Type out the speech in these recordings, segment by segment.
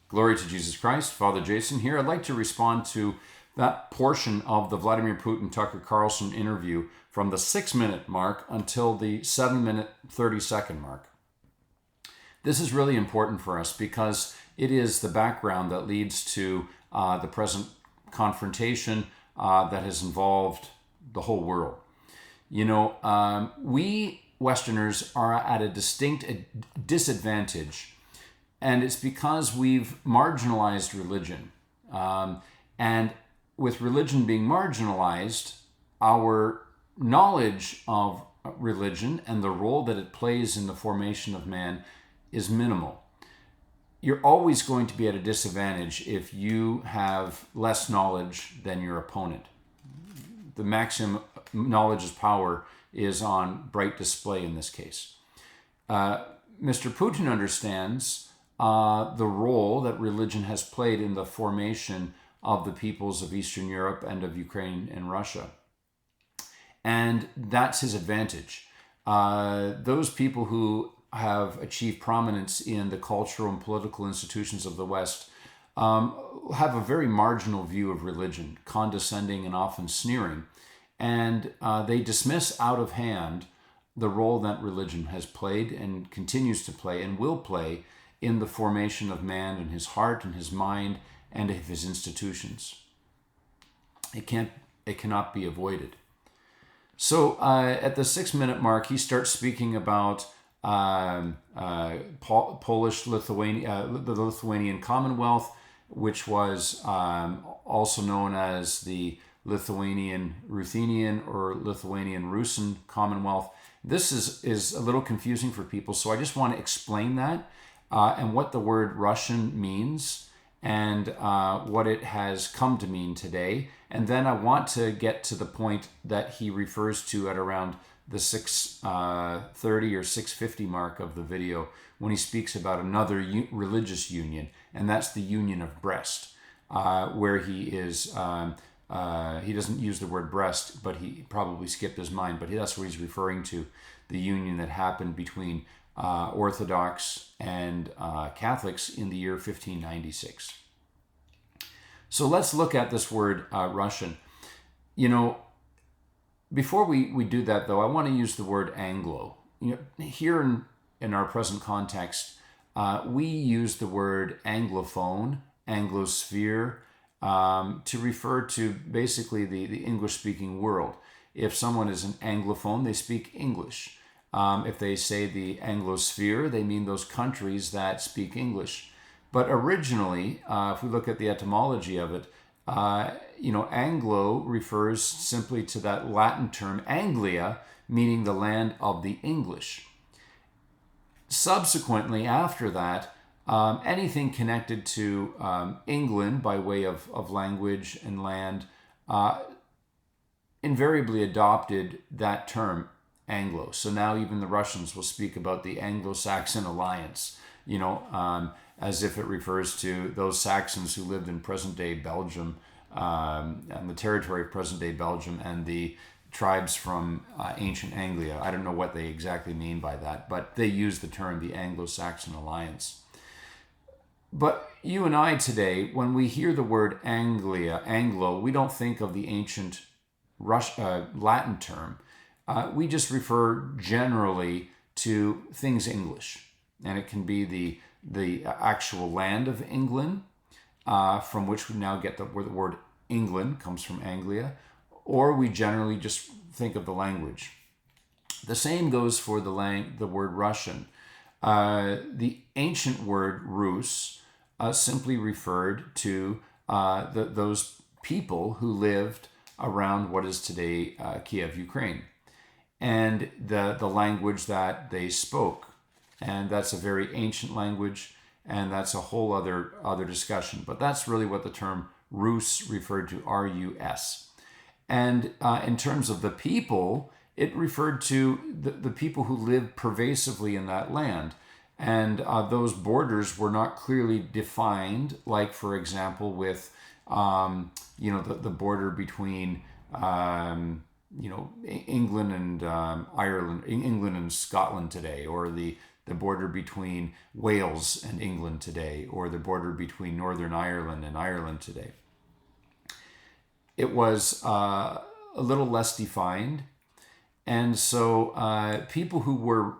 Glory to Jesus Christ. Father Jason here. I'd like to respond to that portion of the Vladimir Putin Tucker Carlson interview from the 6-minute mark until the 7-minute 30-second mark. This is really important for us because it is the background that leads to the present confrontation that has involved the whole world. We Westerners are at a distinct disadvantage, and it's because we've marginalized religion. And with religion being marginalized, our knowledge of religion and the role that it plays in the formation of man is minimal. You're always going to be at a disadvantage if you have less knowledge than your opponent. The maxim, knowledge is power, is on bright display in this case. Mr. Putin understands the role that religion has played in the formation of the peoples of Eastern Europe and of Ukraine and Russia. And that's his advantage. Those people who have achieved prominence in the cultural and political institutions of the West have a very marginal view of religion, condescending and often sneering. And they dismiss out of hand the role that religion has played and continues to play and will play in the formation of man and his heart and his mind and of his institutions. It cannot be avoided. So at the 6-minute mark, he starts speaking about Polish Lithuania, the Lithuanian Commonwealth, which was also known as the Lithuanian Ruthenian or Lithuanian Rusin Commonwealth. This is a little confusing for people, so I just want to explain that and what the word Russian means and what it has come to mean today. And then I want to get to the point that he refers to at around the 6:30 or 6:50 mark of the video when he speaks about another religious union, and that's the Union of Brest, where he is... he doesn't use the word Brest, but he probably skipped his mind, but that's what he's referring to, the union that happened between Orthodox and Catholics in the year 1596. So let's look at this word Russian. Before we do that, though, I want to use the word Anglo. Here in our present context, we use the word Anglophone, Anglosphere, to refer to basically the English-speaking world. If someone is an Anglophone, they speak English. If they say the Anglosphere, they mean those countries that speak English. But originally, if we look at the etymology of it, Anglo refers simply to that Latin term Anglia, meaning the land of the English. Subsequently, after that, anything connected to England by way of language and land invariably adopted that term, Anglo. So now even the Russians will speak about the Anglo-Saxon alliance, as if it refers to those Saxons who lived in present-day Belgium and the territory of present-day Belgium and the tribes from ancient Anglia. I don't know what they exactly mean by that, but they use the term the Anglo-Saxon alliance. But you and I today, when we hear the word Anglo, we don't think of the ancient Latin term. We just refer generally to things English. And it can be the actual land of England, from which we now get where the word England comes from, Anglia, or we generally just think of the language. The same goes for the word Russian. The ancient word Rus simply referred to those people who lived around what is today Kiev, Ukraine, and the language that they spoke. And that's a very ancient language, and that's a whole other discussion. But that's really what the term Rus referred to, R-U-S. And in terms of the people, it referred to the people who lived pervasively in that land. And those borders were not clearly defined, like, for example, with, the border between, England and Ireland, England and Scotland today, or the the border between Wales and England today, or the border between Northern Ireland and Ireland today. It was a little less defined. And so people who were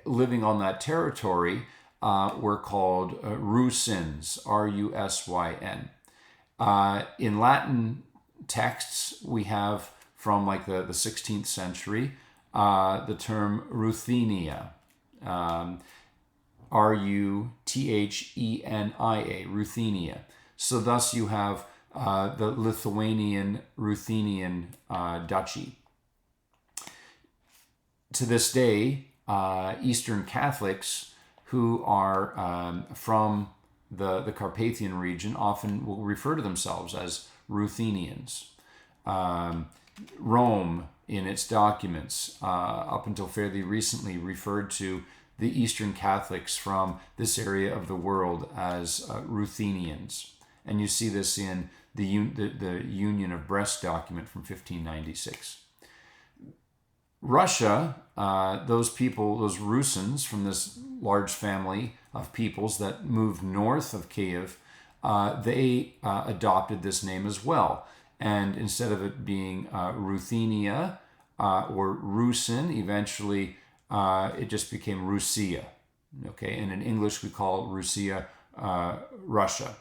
living on that territory were called Rusins, R-U-S-Y-N. In Latin texts, we have from like the 16th century the term Ruthenia, R-U-T-H-E-N-I-A, Ruthenia. So thus you have the Lithuanian Ruthenian duchy. To this day, Eastern Catholics who are from the Carpathian region often will refer to themselves as Ruthenians. Rome, in its documents, up until fairly recently, referred to the Eastern Catholics from this area of the world as Ruthenians. And you see this in the Union of Brest document from 1596. Russia, those people, those Rusins from this large family of peoples that moved north of Kiev, they adopted this name as well. And instead of it being Ruthenia or Rusin, eventually it just became Russia. Okay, and in English we call Russia Russia.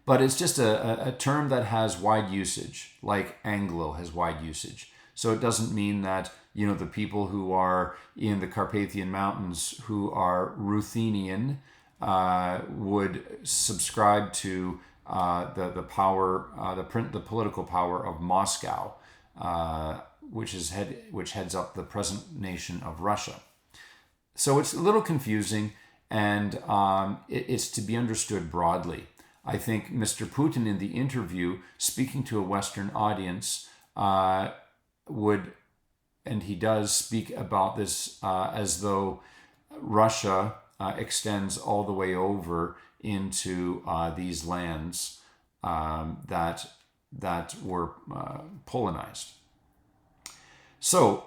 But it's just a term that has wide usage, like Anglo has wide usage. So it doesn't mean that, you know, the people who are in the Carpathian Mountains who are Ruthenian would subscribe to the power, the political power of Moscow, which heads up the present nation of Russia. So it's a little confusing, and it's to be understood broadly. I think Mr. Putin in the interview, speaking to a Western audience, would, and he does speak about this as though Russia extends all the way over into these lands that were Polonized. So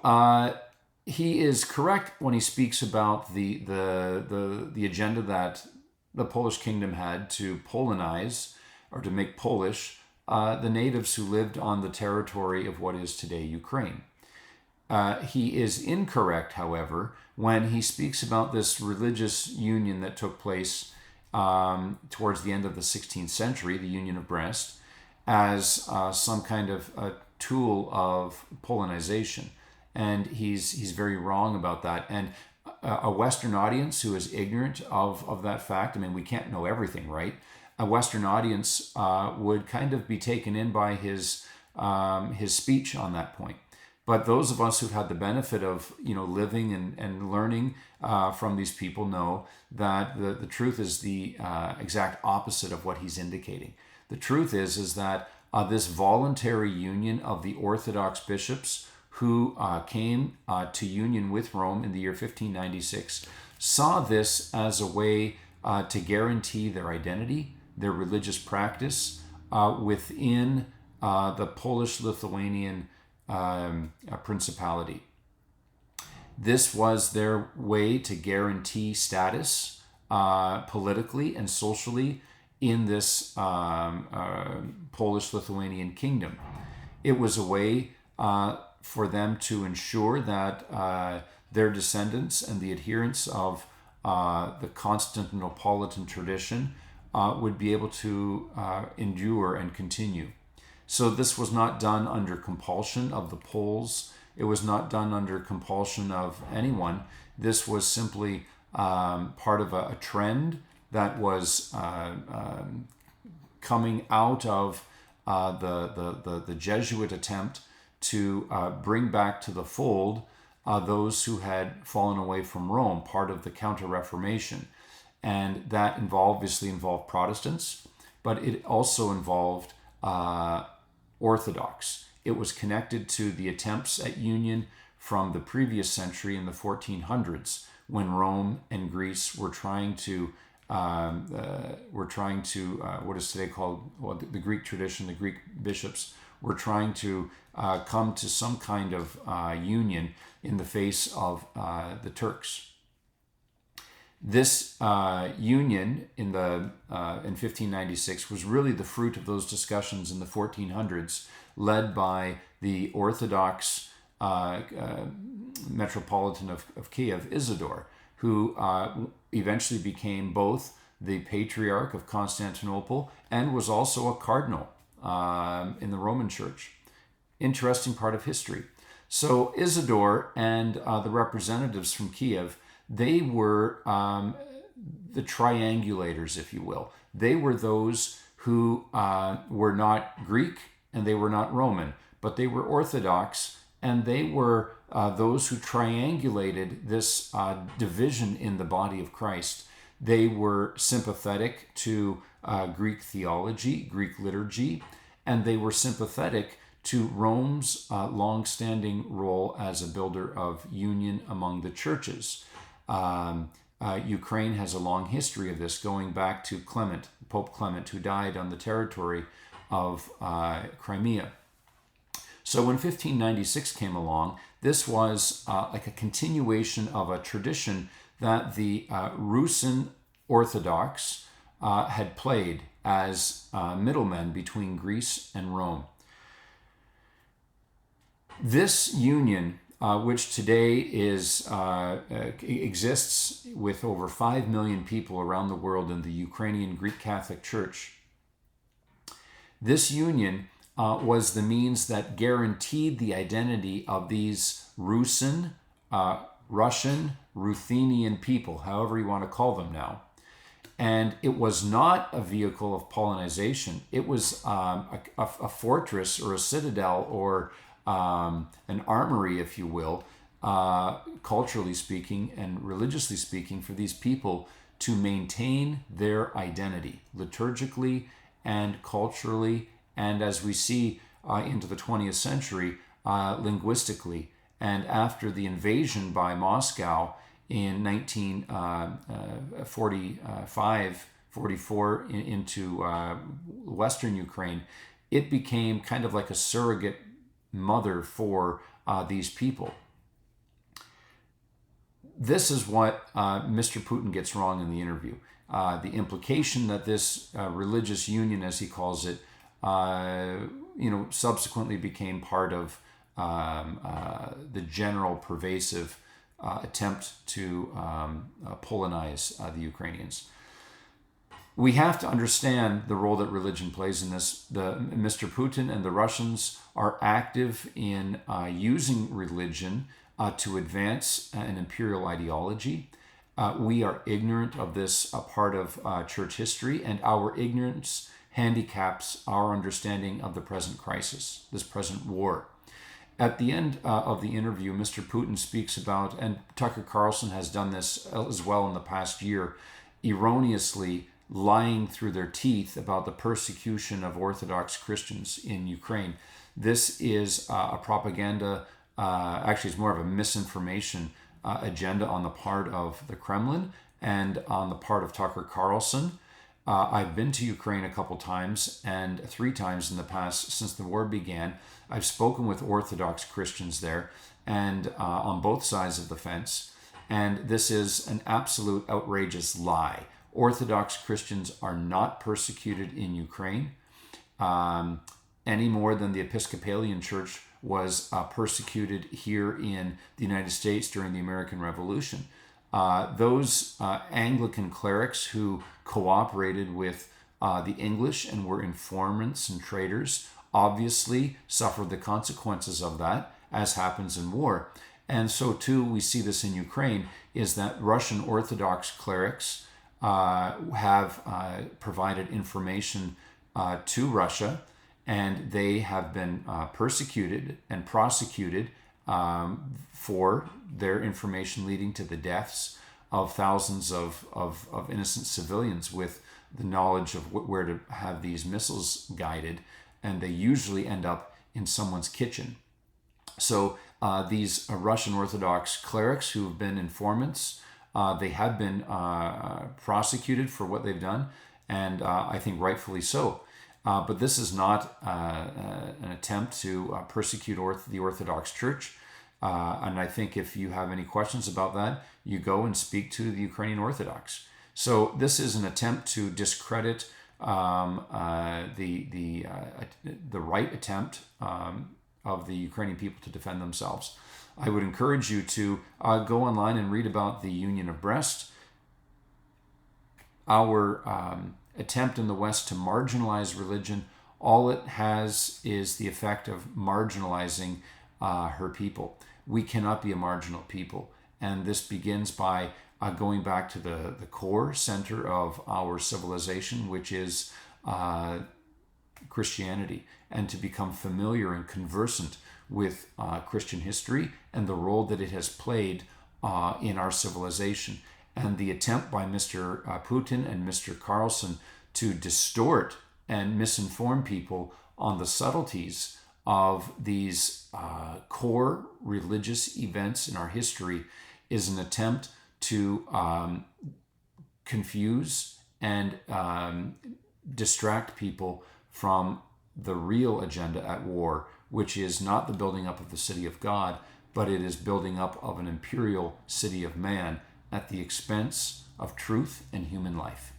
he is correct when he speaks about the agenda that the Polish kingdom had to Polonize, or to make Polish, the natives who lived on the territory of what is today Ukraine. He is incorrect, however, when he speaks about this religious union that took place towards the end of the 16th century, the Union of Brest, as some kind of a tool of Polonization. And he's very wrong about that. And a Western audience who is ignorant of that fact, I mean, we can't know everything, right? A Western audience would kind of be taken in by his speech on that point. But those of us who've had the benefit of, you know, living and learning from these people know that the truth is the exact opposite of what he's indicating. The truth is that this voluntary union of the Orthodox bishops who came to union with Rome in the year 1596 saw this as a way to guarantee their identity, their religious practice within the Polish-Lithuanian principality. This was their way to guarantee status politically and socially in this Polish-Lithuanian kingdom. It was a way for them to ensure that their descendants and the adherents of the Constantinopolitan tradition would be able to endure and continue. So this was not done under compulsion of the Poles. It was not done under compulsion of anyone. This was simply part of a trend that was coming out of the Jesuit attempt to bring back to the fold those who had fallen away from Rome, part of the Counter-Reformation. And that obviously involved Protestants, but it also involved Orthodox. It was connected to the attempts at union from the previous century in the 1400s, when Rome and Greece were trying to what is today called, well, the Greek tradition, the Greek bishops were trying to come to some kind of union in the face of the Turks. This union in 1596 was really the fruit of those discussions in the 1400s, led by the Orthodox Metropolitan of Kiev, Isidore, who eventually became both the Patriarch of Constantinople and was also a cardinal in the Roman Church. Interesting part of history. So Isidore and the representatives from Kiev, they were the triangulators, if you will. They were those who were not Greek and they were not Roman, but they were Orthodox, and they were those who triangulated this division in the body of Christ. They were sympathetic to Greek theology, Greek liturgy, and they were sympathetic to Rome's long-standing role as a builder of union among the churches. Ukraine has a long history of this, going back to Pope Clement, who died on the territory of Crimea. So when 1596 came along, this was like a continuation of a tradition that the Rusin Orthodox had played as middlemen between Greece and Rome. This union, which today exists with over 5 million people around the world in the Ukrainian Greek Catholic Church, this union was the means that guaranteed the identity of these Rusin, Russian, Ruthenian people, however you want to call them now. And it was not a vehicle of Polonization. It was a fortress or a citadel or an armory, if you will, culturally speaking and religiously speaking, for these people to maintain their identity liturgically and culturally, and as we see into the 20th century, linguistically. And after the invasion by Moscow in 1945-44 into Western Ukraine, it became kind of like a surrogate mother for these people. This is what Mr. Putin gets wrong in the interview. The implication that this religious union, as he calls it, subsequently became part of the general pervasive attempt to Polonize the Ukrainians. We have to understand the role that religion plays in this. Mr. Putin and the Russians are active in using religion to advance an imperial ideology. We are ignorant of this part of church history, and our ignorance handicaps our understanding of the present crisis, this present war. At the end of the interview, Mr. Putin speaks about, and Tucker Carlson has done this as well in the past year, erroneously lying through their teeth about the persecution of Orthodox Christians in Ukraine. This is a propaganda, actually it's more of a misinformation agenda on the part of the Kremlin and on the part of Tucker Carlson. I've been to Ukraine a couple times, and 3 times in the past since the war began. I've spoken with Orthodox Christians there, and on both sides of the fence, and this is an absolute outrageous lie. Orthodox Christians are not persecuted in Ukraine any more than the Episcopalian Church was persecuted here in the United States during the American Revolution. Those Anglican clerics who cooperated with the English and were informants and traitors obviously suffered the consequences of that, as happens in war. And so too, we see this in Ukraine, is that Russian Orthodox clerics have provided information to Russia, and they have been persecuted and prosecuted for their information, leading to the deaths of thousands of innocent civilians with the knowledge of where to have these missiles guided, and they usually end up in someone's kitchen. So these Russian Orthodox clerics who have been informants, they have been prosecuted for what they've done, and I think rightfully so. But this is not an attempt to persecute the Orthodox Church. And I think if you have any questions about that, you go and speak to the Ukrainian Orthodox. So this is an attempt to discredit the right attempt of the Ukrainian people to defend themselves. I would encourage you to go online and read about the Union of Brest. Our attempt in the West to marginalize religion, all it has is the effect of marginalizing her people. We cannot be a marginal people. And this begins by going back to the core center of our civilization, which is Christianity, and to become familiar and conversant with Christian history and the role that it has played in our civilization. And the attempt by Mr. Putin and Mr. Carlson to distort and misinform people on the subtleties of these core religious events in our history is an attempt to confuse and distract people from the real agenda at war, which is not the building up of the city of God, but it is building up of an imperial city of man at the expense of truth and human life.